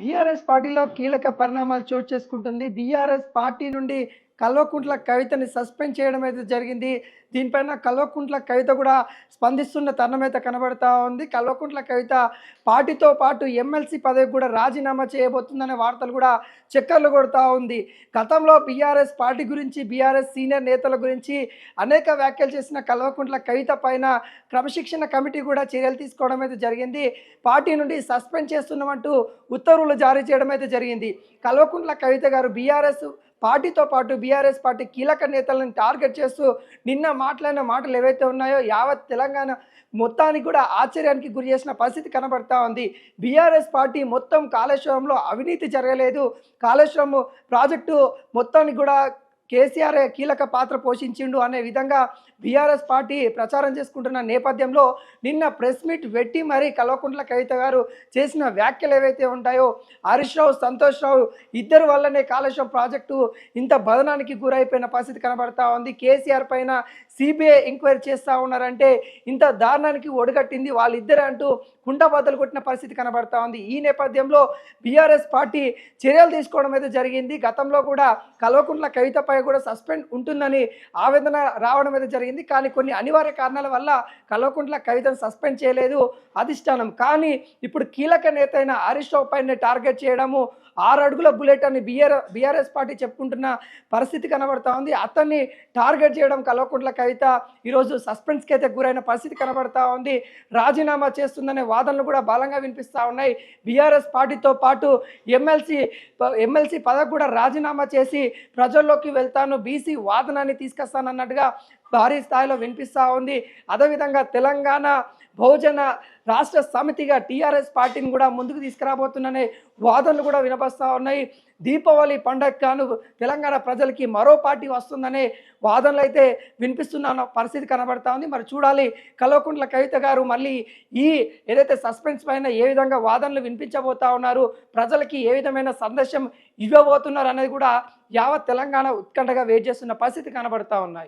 BRS పార్టీలో కీలక పరిణామాలు చోటు చేసుకుంటుంది. బీఆర్ఎస్ పార్టీ నుండి కల్వకుంట్ల కవితని సస్పెండ్ చేయడం అయితే జరిగింది. దీనిపైన కల్వకుంట్ల కవిత కూడా స్పందిస్తున్న తరుణం అయితే కనబడతా ఉంది. కల్వకుంట్ల కవిత పార్టీతో పాటు ఎమ్మెల్సీ పదవికి కూడా రాజీనామా చేయబోతుందనే వార్తలు కూడా చక్కర్లు కొడతా ఉంది. గతంలో బీఆర్ఎస్ పార్టీ గురించి, బీఆర్ఎస్ సీనియర్ నేతల గురించి అనేక వ్యాఖ్యలు చేసిన కల్వకుంట్ల కవిత పైన క్రమశిక్షణ కమిటీ కూడా చర్యలు తీసుకోవడం అయితే జరిగింది. పార్టీ నుండి సస్పెండ్ చేస్తున్నామంటూ ఉత్తర్వులు జారీ చేయడం అయితే జరిగింది. కల్వకుంట్ల కవిత గారు బీఆర్ఎస్ పార్టీతో పాటు బీఆర్ఎస్ పార్టీ కీలక నేతలను టార్గెట్ చేస్తూ నిన్న మాట్లాడిన మాటలు ఏవైతే ఉన్నాయో యావత్ తెలంగాణ మొత్తానికి కూడా ఆశ్చర్యానికి గురి చేసిన పరిస్థితి కనబడతా ఉంది. బీఆర్ఎస్ పార్టీ మొత్తం కాళేశ్వరంలో అవినీతి జరగలేదు, కాళేశ్వరం ప్రాజెక్టు మొత్తానికి కూడా కేసీఆర్ కీలక పాత్ర పోషించిండు అనే విధంగా బీఆర్ఎస్ పార్టీ ప్రచారం చేసుకుంటున్న నేపథ్యంలో నిన్న ప్రెస్ మీట్ పెట్టి మరీ కల్వకుంట్ల కవిత గారు చేసిన వ్యాఖ్యలు ఏవైతే ఉంటాయో, హరీష్ రావు, సంతోష్ రావు ఇద్దరు వల్లనే కాళేశ్వరం ప్రాజెక్టు ఇంత బదనానికి గురైపోయిన పరిస్థితి కనబడతా ఉంది. కేసీఆర్ పైన సిబిఐ ఎంక్వైరీ చేస్తూ ఉన్నారంటే ఇంత దారుణానికి ఒడిగట్టింది వాళ్ళిద్దరే అంటూ కుండబద్దలు కొట్టిన పరిస్థితి కనబడతా ఉంది. ఈ నేపథ్యంలో బీఆర్ఎస్ పార్టీ చర్యలు తీసుకోవడం అయితే జరిగింది. గతంలో కూడా కల్వకుంట్ల కవితపై కూడా సస్పెండ్ ఉంటుందని ఆవేదన రావడం అయితే జరిగింది. కానీ కొన్ని అనివార్య కారణాల వల్ల కల్వకుంట్ల కవితను సస్పెండ్ చేయలేదు అధిష్టానం. కానీ ఇప్పుడు కీలక నేత అయిన హరీష్ రావు పైన టార్గెట్ చేయడము, 6 అడుగుల బుల్లెట్ అని బీఆర్ఎస్ పార్టీ చెప్పుకుంటున్న పరిస్థితి కనబడతా ఉంది. అతన్ని టార్గెట్ చేయడం కల్వకుంట్ల కవిత ఈరోజు సస్పెన్స్కి అయితే గురైన పరిస్థితి కనబడతా ఉంది. రాజీనామా చేస్తుందనే వాదనలు కూడా బలంగా వినిపిస్తూ ఉన్నాయి. బీఆర్ఎస్ పార్టీతో పాటు ఎమ్మెల్సీ పదవి కూడా రాజీనామా చేసి ప్రజల్లోకి వెళ్తాను, బీసీ వాదనాన్ని తీసుకొస్తానన్నట్టుగా భారీ స్థాయిలో వినిపిస్తూ ఉంది. అదేవిధంగా తెలంగాణ బహుజన రాష్ట్ర సమితిగా టీఆర్ఎస్ పార్టీని కూడా ముందుకు తీసుకురాబోతున్ననే వాదనలు కూడా వినపస్తూ ఉన్నాయి. దీపావళి పండగ కాను తెలంగాణ ప్రజలకి మరో పార్టీ వస్తుందనే వాదనలు అయితే వినిపిస్తున్న పరిస్థితి కనబడతా ఉంది. మరి చూడాలి కల్వకుంట్ల కవిత గారు మళ్ళీ ఈ ఏదైతే సస్పెన్స్ పైన ఏ విధంగా వాదనలు వినిపించబోతా ఉన్నారు, ప్రజలకి ఏ విధమైన సందేశం ఇవ్వబోతున్నారు అనేది కూడా యావత్ తెలంగాణ ఉత్కంఠగా వెయిట్ చేస్తున్న పరిస్థితి కనబడతా ఉన్నాయి.